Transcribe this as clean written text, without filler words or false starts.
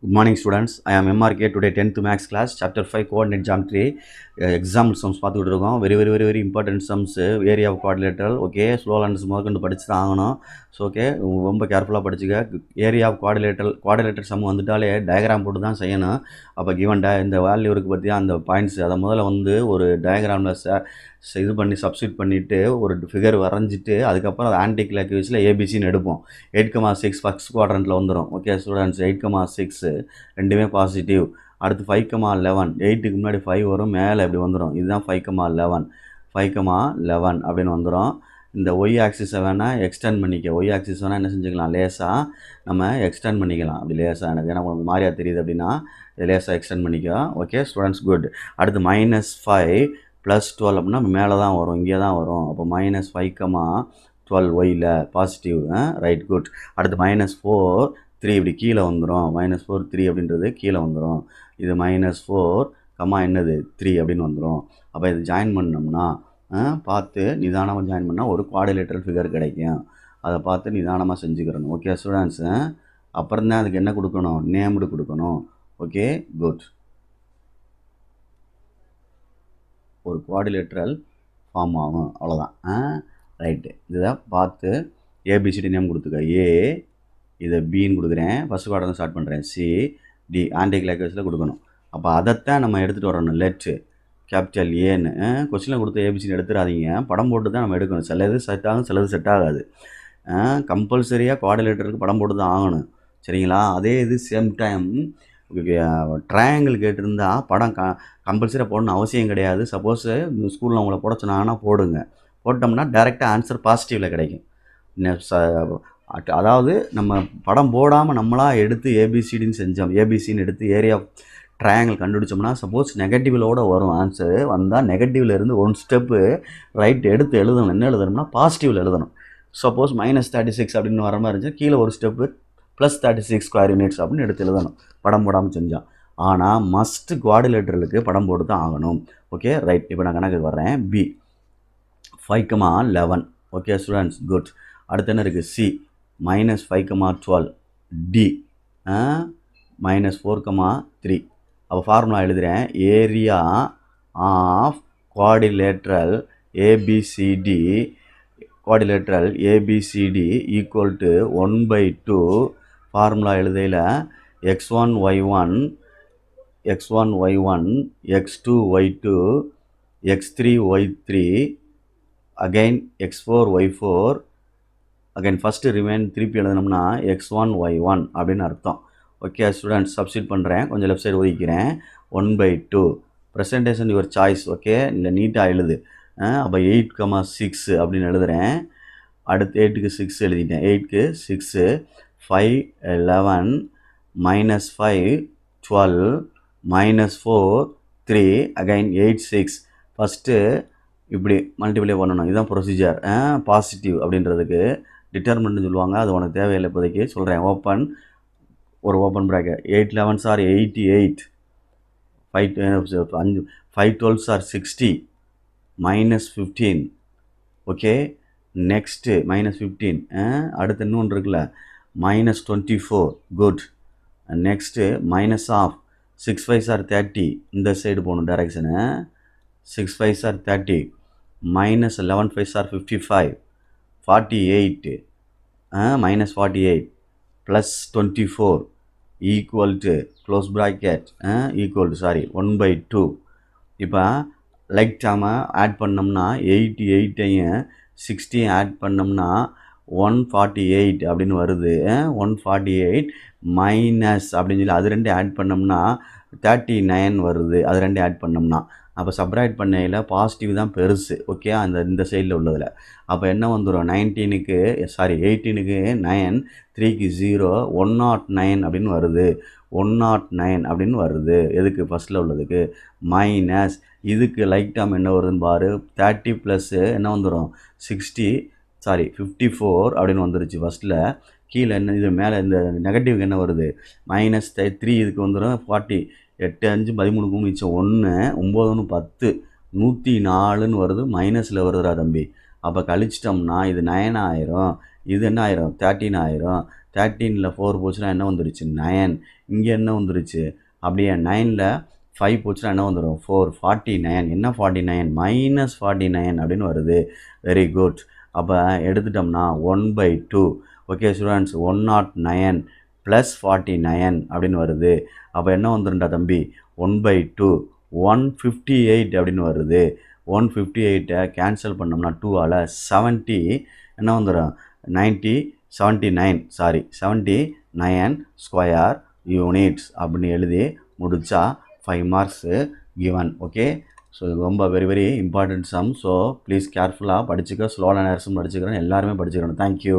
Good morning students. I am MRK. Today 10th max class chapter 5 coordinate geometry exam sums பார்த்துக்கிட்டு இருக்கோம். Very important sums area of quadrilateral. Okay, slow learners முதற்கொண்டு படிச்சு தான் ஆகணும். So okay, ரொம்ப கேர்ஃபுல்லாக படிச்சுக்க. ஏரியா ஆஃப் குவாட்ரிலேட்டர் சம் வந்துட்டாலே டயக்ராம் போட்டு தான் செய்யணும். அப்போ கிவன் இந்த வேல்யூ இருக்குது பற்றியா அந்த பாயிண்ட்ஸ் அதை முதல்ல வந்து ஒரு டயக்ராமில் இது பண்ணி சப்ஸ்டியூட் பண்ணிவிட்டு ஒரு ஃபிகர் வரைஞ்சிட்டு அதுக்கப்புறம் அது ஆன்டி கிளாக்யூஸில் ஏபிசின்னு எடுப்போம். 8,6 ஃபஸ்ட் குவாட்ரண்ட்டில் வந்துடும். ஓகே ஸ்டூடெண்ட்ஸ், 8,6 ரெண்டுமே பாசிட்டிவ். அடுத்து 5,11 8க்கு முன்னாடி 5 வரும், மேலே இப்படி வந்துடும். இதுதான் 5,11 அப்படின்னு வந்துடும். இந்த ஒய் ஆக்சிஸை வேணால் எக்ஸ்டெண்ட் பண்ணிக்க. ஒய் ஆக்சிஸ் வேணால் என்ன செஞ்சுக்கலாம், லேசாக நம்ம எக்ஸ்டெண்ட் பண்ணிக்கலாம். அப்படி லேசாக எனக்கு ஏன்னா உங்களுக்கு மாதிரியாக தெரியுது அப்படின்னா லேசாக எக்ஸ்டெண்ட் பண்ணிக்கலாம். Okay students, good. அடுத்து -5 + 12 அப்படின்னா மேலே தான் வரும், இங்கே தான் வரும். அப்போ -5,12 ஒய்யில் பாசிட்டிவ். Right, good. அடுத்து -4 3 இப்படி கீழே வந்துடும். -4 3 அப்படின்றது கீழே வந்துடும். இது -4 என்னது 3 அப்படின்னு வந்துடும். அப்போ இது ஜாயின் பண்ணோம்னா பார்த்து நிதானமாக ஜாயின் பண்ணால் ஒரு குவாட்ரிலேட்டரல் ஃபிகர் கிடைக்கும். அதை பார்த்து நிதானமாக செஞ்சுக்கிறணும். ஓகே ஸ்டூடெண்ட்ஸு, அப்புறம் தான் அதுக்கு என்ன கொடுக்கணும், நேம்டு கொடுக்கணும். Okay, good. ஒரு குவாட்ரிலேட்டரல் ஃபார்ம் ஆகும், அவ்வளோதான். ரைட்டு, இதை பார்த்து ஏபிசிடி நேம் கொடுத்துக்க. ஏ, இதை பின்னு கொடுக்குறேன். ஃபஸ்ட் குவாட்ரண்ட் ஸ்டார்ட் பண்ணுறேன். சி, டி ஆன்டி கிளாக்வைஸில் கொடுக்கணும். அப்போ அதைத்தான் நம்ம எடுத்துகிட்டு வரணும். லெட்டு கேபிட்டல் ஏன்னு கொஸ்டினில் கொடுத்து ஏபிசின்னு எடுத்துடாதீங்க. படம் போட்டு தான் நம்ம எடுக்கணும். சிலது செட் ஆகும், சிலது செட் ஆகாது. கம்பல்சரியாக குவாட்ரிலேட்டருக்கு படம் போட்டு தான் ஆகணும். சரிங்களா? அதே இது சேம் டைம் ட்ரையாங்கிள் கேட்டிருந்தா படம் கம்பல்சரியாக போடணும்னு அவசியம் கிடையாது. சப்போஸ் ஸ்கூலில் உங்களை போட சொன்னாங்கன்னா போடுங்க. போட்டோம்னா டைரெக்டாக ஆன்சர் பாசிட்டிவில் கிடைக்கும். அதாவது நம்ம படம் போடாமல் நம்மளாக எடுத்து ஏபிசிடின்னு செஞ்சோம். ஏபிசின்னு எடுத்து ஏரியா ட்ரையாங்கிள் கண்டுபிடிச்சோம்னா சப்போஸ் நெகட்டிவ்லோடு வரும். ஆன்சர் வந்தால் நெகட்டிவில் இருந்து ஒன் ஸ்டெப்பு ரைட் எடுத்து எழுதணும். என்ன எழுதணும்னா பாசிட்டிவில் எழுதணும். சப்போஸ் -36 அப்படின்னு வர மாதிரி இருந்துச்சு, கீழே ஒரு ஸ்டெப்பு +36 ஸ்கொயர் யூனிட்ஸ் அப்படின்னு எடுத்து எழுதணும், படம் போடாமல் செஞ்சால். ஆனால் மஸ்ட் குவாட்ரிலேட்டரலுக்கு படம் போட்டு தான் ஆகணும். Okay right. இப்போ நான் கணக்கு வர்றேன். பி 5,11. Okay students, good. அடுத்து என்ன இருக்குது, சி -5,12. டி -4,3. அப்போ ஃபார்முலா எழுதுகிறேன். Area of quadrilateral ABCD equal to 1/2. Formula எழுதையில் x1 y1 x2 y2 x3 y3 again x4 y4 again first remain திருப்பி எழுதினோம்னா x1 y1 அப்படின்னு அர்த்தம். ஓகே ஸ்டூடெண்ட்ஸ், சப்ஸ்டியூட் பண்ணுறேன். கொஞ்சம் லெஃப்ட் சைடு ஒதுக்கிறேன். 1/2 ப்ரெசன்டேஷன் யுவர் சாய்ஸ். ஓகே, இல்லை நீட்டாக எழுது. அப்போ 8,6 அப்படின்னு எழுதுகிறேன். அடுத்து 8க்கு 6 எழுதிட்டேன். 8க்கு 6 5 11 -5 12 -4 3 அகைன் 8 6. ஃபஸ்ட்டு இப்படி மல்டிப்ளை பண்ணணும். இதுதான் ப்ரொசீஜர். பாசிட்டிவ் அப்படின்றதுக்கு டிட்டர்மெண்ட்னு சொல்லுவாங்க. அது உனக்கு தேவையில்லை இப்போதைக்கு சொல்கிறேன். ஒரு open bracket. 8 11s are 88. 5 12s are 60. -15. Okay, next -15. அடுத்து இன்னொன்று இருக்குல்ல, -24. குட். Next -6 5s are 30. இந்த சைடு போகணும் direction. 6 5s are 30. -11 5s are 55. 48. -48 +24 equal to close bracket equal to 1/2. இப்போ லைக் டைமை ஆட் பண்ணோம்னா 88ஐயும் 60 ஆட் பண்ணோம்னா 148 அப்படின்னு வருது. 148 மைனஸ் அப்படின்னு சொல்லி அது ரெண்டு ஆட் பண்ணோம்னா 39 வருது. அது ரெண்டு ஆட் பண்ணோம்னா அப்போ சப்ராக்ட் பண்ணையில் பாசிட்டிவ் தான் பெருசு. ஓகே, இந்த சைடில் உள்ளதில் அப்போ என்ன வந்துடும், 18க்கு 9 3க்கு 0 109 அப்படின்னு வருது. 109 அப்படின்னு வருது. எதுக்கு, ஃபஸ்ட்டில் உள்ளதுக்கு. மைனஸ் இதுக்கு லைக் டேர்ம் என்ன வருதுன்னு பாரு. 30 ப்ளஸ் என்ன வந்துடும் 54 அப்படின்னு வந்துருச்சு ஃபஸ்ட்டில். கீழே என்ன இது மேலே இந்த நெகட்டிவ்க்கு என்ன வருது -3. இதுக்கு வந்துடும் 40. 8 5 13 மிச்சம் 1 9 10 104 வருது. மைனஸில் வருதுடா தம்பி. அப்போ கழிச்சிட்டோம்னா இது 9 ஆயிரும். இது என்ன ஆயிரும் 13 ஆயிரும். 13ல் 4 போச்சுன்னா என்ன வந்துருச்சு 9. இங்கே என்ன வந்துருச்சு அப்படியே 9ல் 5 போச்சுன்னா என்ன வந்துடும் 4 49. என்ன 49 -49 அப்படின்னு வருது. Very good. அப்போ எடுத்துட்டோம்னா 1/2. ஓகே ஸ்டூடெண்ட்ஸ் 109 + 49 அப்படின்னு வருது. அப்போ என்ன வந்துருண்டா தம்பி 1/2 158 அப்படின்னு வருது. 158 கேன்சல் பண்ணோம்னா 2ஆல் 70 என்ன வந்துடும் 79 ஸ்கொயர் யூனிட்ஸ் அப்படின்னு எழுதி முடித்தா 5 மார்க்ஸு கிவன். ஓகே, ஸோ இது ரொம்ப very very important sum. So please கேர்ஃபுல்லாக படிச்சுக்க, ஸ்லோவான நேரமும் படிச்சுக்கிறேன், எல்லாருமே படிச்சுக்கிறேன். தேங்க்யூ.